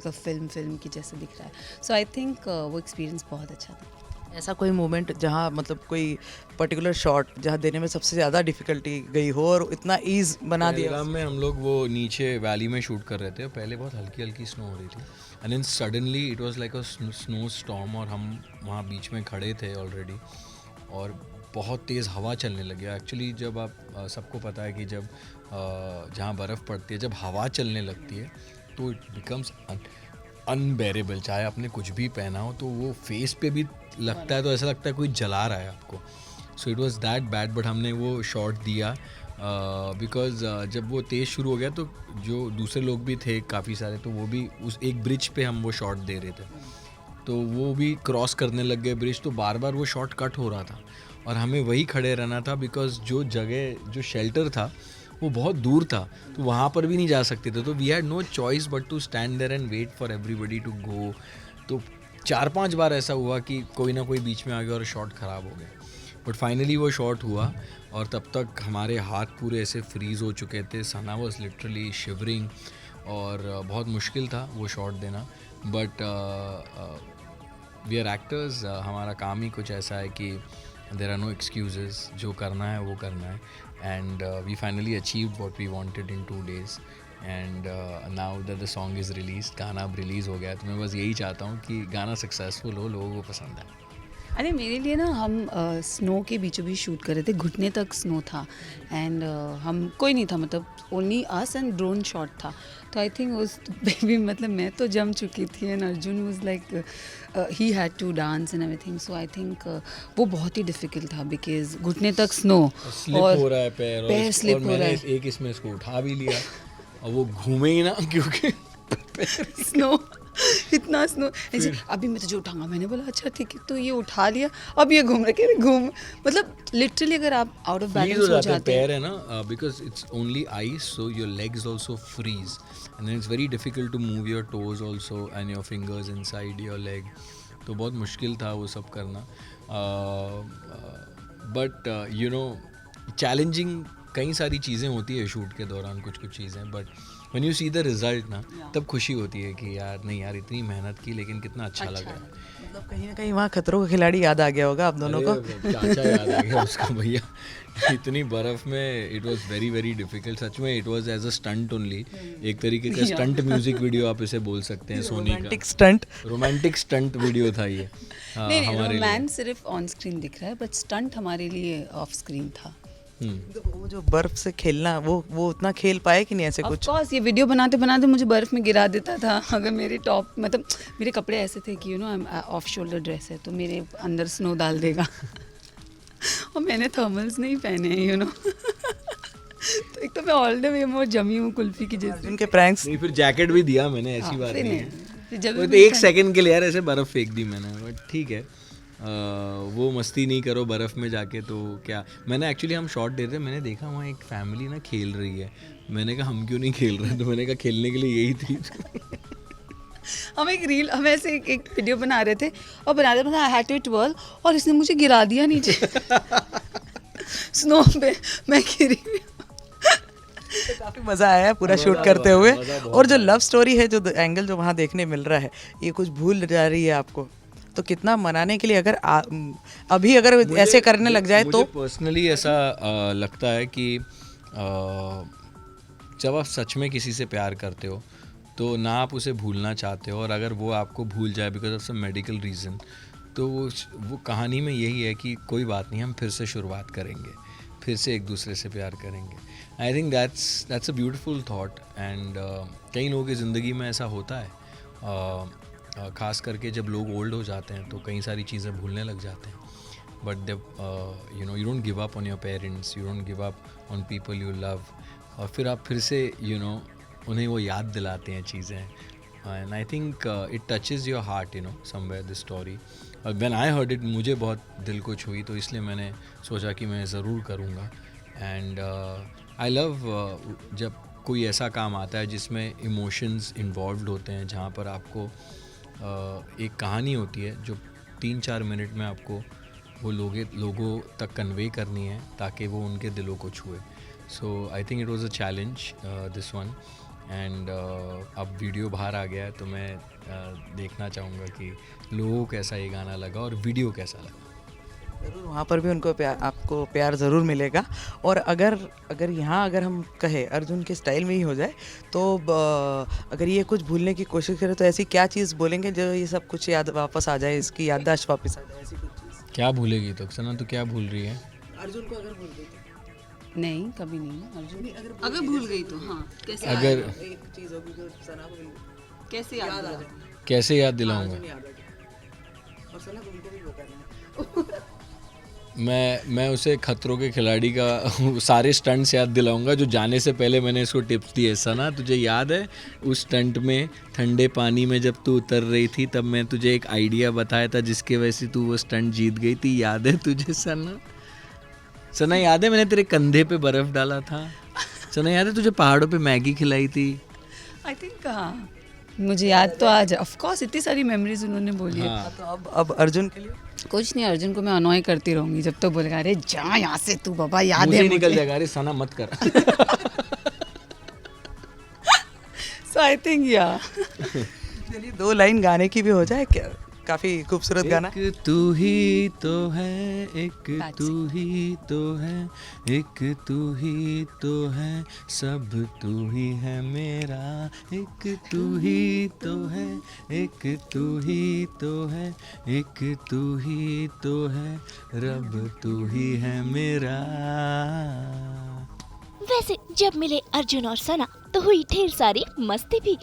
Like a film की जैसे दिख रहा है. सो आई थिंक वो एक्सपीरियंस बहुत अच्छा था. ऐसा कोई मोमेंट जहाँ मतलब कोई पर्टिकुलर शॉट जहाँ देने में सबसे ज़्यादा डिफ़िकल्टी गई हो और इतना ईज़ बना दिया? पहलगाम में हम लोग वो नीचे वैली में शूट कर रहे थे. पहले बहुत हल्की हल्की स्नो हो रही थी and then suddenly it was like a snow storm और हम वहाँ बीच में खड़े थे ऑलरेडी और बहुत तेज़ हवा चलने लगी. एक्चुअली जब आप सबको पता है कि जब जहाँ बर्फ़ पड़ती है जब हवा चलने लगती है तो इट बिकम्स अनबेरेबल. चाहे आपने कुछ भी पहना हो तो वो फेस पे भी लगता है तो ऐसा लगता है कोई जला रहा है आपको. So it was that bad but हमने वो शॉट दिया बिकॉज जब वो तेज़ शुरू हो गया तो जो दूसरे लोग भी थे काफ़ी सारे तो वो भी उस एक ब्रिज पे हम वो शॉट दे रहे थे तो वो भी क्रॉस करने लग गए ब्रिज तो बार बार वो शॉट कट हो रहा था और हमें वही खड़े रहना था बिकॉज जो जगह जो शेल्टर था वो बहुत दूर था तो वहाँ पर भी नहीं जा सकते थे. तो we had no choice but to stand there and wait for everybody to go. तो 4-5 बार ऐसा हुआ कि कोई ना कोई बीच में आ गया और शॉट ख़राब हो गया. बट फाइनली वो शॉट हुआ और तब तक हमारे हाथ पूरे ऐसे फ्रीज़ हो चुके थे. सना वाज लिटरली शिवरिंग और बहुत मुश्किल था वो शॉट देना. But we are actors. हमारा काम ही कुछ ऐसा है कि देर आर नो एक्सक्यूजेस. जो करना है वो करना है and we finally achieved what we wanted in 2 days and now that the song is release. गाना अब रिलीज़ हो गया तो मैं बस यही चाहता हूँ कि गाना सक्सेसफुल हो लोगों को पसंद आए. अरे मेरे लिए ना हम स्नो के बीचों बीच शूट कर रहे थे. घुटने तक स्नो था एंड हम कोई नहीं था मतलब only us and drone shot था. तो आई थिंक उस पे भी मतलब मैं तो जम चुकी थी and Arjun was like he had to dance and everything. So I think वो बहुत ही डिफिकल्ट था बिकॉज घुटने तक स्नो स्लिप हो रहा है पैर पैर स्लिप हो रहा मैंने है. एक इसमें इसको उठा भी लिया और वो घूमे ही ना क्योंकि स्नो इतना स्नो ऐसे. अभी मैं तुझे उठाऊंगा. मैंने बोला अच्छा ठीक है. तो ये उठा लिया. अब ये घूम रहे घूम मतलब लिटरली अगर आप आउट ऑफ फ्रीज बैलेंस हो हो जाते हैं जाते पैर है ना because it's only ice so your legs also freeze and then it's very difficult to move your toes also and your fingers inside your leg. तो बहुत मुश्किल था वो सब करना. बट यू नो चैलेंजिंग कई सारी चीज़ें होती है शूट के दौरान कुछ कुछ चीज़ें. But when you see the result ना तब खुशी होती है कि यार नहीं यार इतनी मेहनत की लेकिन कितना अच्छा लगा. मतलब कहीं ना कहीं वहाँ खतरों का खिलाड़ी याद आ गया होगा आप दोनों को. चाचा याद आ गया उसका भैया. इतनी बर्फ में it was very very difficult. सच में it was as a stunt only. एक तरीके का स्टंट म्यूजिक वीडियो आप इसे बोल सकते हैं. सोनी romantic stunt. Romantic stunt video था ये. नहीं हमारे लिए. रोमांस सिर्फ ऑन स्क्रीन दिख रहा है बट स्टंट हमारे लिए ऑफ स्क्रीन था. वो जो बर्फ से खेलना वो उतना खेल पाए कि नहीं ऐसे ऑफ कुछ. कोर्स ये वीडियो बनाते बनाते मुझे बर्फ में गिरा देता था. अगर मेरे टॉप मतलब मेरे कपड़े ऐसे थे कि you know off shoulder dress है तो मेरे अंदर स्नो डाल देगा. और मैंने थर्मल्स नहीं पहने हैं यू नो. तो एक तो मैं ऑल द वे में जमी हूँ कुल्फी की जैसे. उनके प्रैंक्स. नहीं फिर जैकेट भी दिया मैंने ऐसी बात फिर नहीं नहीं, है. फिर जब वो तो भी एक सेकंड के लिए यार ऐसे बर्फ फेंक दी मैंने. बट ठीक है वो मस्ती नहीं करो बर्फ़ में जाके. तो क्या मैंने एक्चुअली हम शॉट देते मैंने देखा वहाँ एक फैमिली ना खेल रही है. मैंने कहा हम क्यों नहीं खेल रहे. तो मैंने कहा खेलने के लिए यही थी. हम ऐसे एक वीडियो बना रहे थे और बना रहे आई हैड टू ट्वेल और इसने मुझे गिरा दिया नीचे स्नो पे. मैं गिरी. तो काफी मजा आया है पूरा शूट करते हुए. और जो लव स्टोरी है जो एंगल जो वहाँ देखने मिल रहा है ये कुछ भूल जा रही है आपको तो कितना मनाने के लिए अगर अभी अगर ऐसे करने लग जाए तो. मुझे पर्सनली ऐसा लगता है कि जब आप सच में किसी से प्यार करते हो तो ना आप उसे भूलना चाहते हो और अगर वो आपको भूल जाए because of some medical reason तो वो कहानी में यही है कि कोई बात नहीं हम फिर से शुरुआत करेंगे फिर से एक दूसरे से प्यार करेंगे. I think that's a beautiful thought and कई लोगों की ज़िंदगी में ऐसा होता है. ख़ास करके जब लोग ओल्ड हो जाते हैं तो कई सारी चीज़ें भूलने लग जाते हैं. बट जब you know you don't give up on your parents you don't give up on people you love और फिर आप फिर से यू नो उन्हें वो याद दिलाते हैं चीज़ें. And I think it touches your heart you know somewhere this story. और व्हेन आई हर्ड इट मुझे बहुत दिल को छुई तो इसलिए मैंने सोचा कि मैं ज़रूर करूँगा. एंड आई लव जब कोई ऐसा काम आता है जिसमें इमोशंस इन्वॉल्व्ड होते हैं जहाँ पर आपको एक कहानी होती है जो 3-4 मिनट में आपको वो लोगों तक कन्वे करनी है ताकि वो उनके दिलों को छुए. So I think it was a challenge this one and अब वीडियो बाहर आ गया है तो मैं देखना चाहूँगा कि लोगों को कैसा ये गाना लगा और वीडियो कैसा लगा। ज़रूर वहाँ पर भी उनको प्यार, आपको प्यार ज़रूर मिलेगा। और अगर यहाँ अगर हम कहें अर्जुन के स्टाइल में ही हो जाए तो अगर ये कुछ भूलने की कोशिश करें तो ऐसी क्या चीज़ बोलेंगे जो ये सब कुछ याद वापस आ जाए, इसकी याददाश्त वापस आ जाए, ऐसी कुछ चीज़? क्या भूलेगी तो सना, तो क्या भूल रही है? अर्जुन को अगर भूल गई नहीं, कभी नहीं अर्जुन। अगर भूल गई तो हाँ, कैसे अगर एक चीज़ होगी जो सना को कैसे याद आ जाए? कैसे याद दिलाऊंगा? याद आ जाए। और सना को उनको भी बताना है। मैं उसे खतरों के खिलाड़ी का सारे स्टंट्स याद दिलाऊंगा जो जाने से पहले मैंने इसको टिप्स दिए। सना तुझे याद है उस स्टंट में ठंडे पानी में जब तू उतर रही थी तब मैं तुझे एक आइडिया बताया था जिसके वजह से तू वो स्टंट जीत गई थी, याद है तुझे सना? सना याद है मैंने तेरे कंधे पे बर्फ डाला था? सना याद है तुझे पहाड़ों पे मैगी खिलाई थी? आई थिंक हाँ, मुझे याद तो आज ऑफ कोर्स इतनी सारी मेमोरीज उन्होंने बोली है। हाँ। तो अब अर्जुन के लिए कुछ नहीं, अर्जुन को मैं अनॉय करती रहूंगी जब तो बोलेगा अरे जा यहाँ से तू बाबा, याद मुंह है से निकल मुझे। जाएगा अरे सना मत कर। सो आई थिंक या चलिए 2 लाइन गाने की भी हो जाए क्या? काफ़ी खूबसूरत गाना। एक तू ही तो है, एक That's तू ही तो है, एक तू ही तो है, सब तू ही है मेरा। एक तू ही तो है, एक तू ही तो है, एक तू ही तो है, रब तू ही है मेरा। वैसे जब मिले अर्जुन और सना तो हुई ढेर सारी मस्ती भी।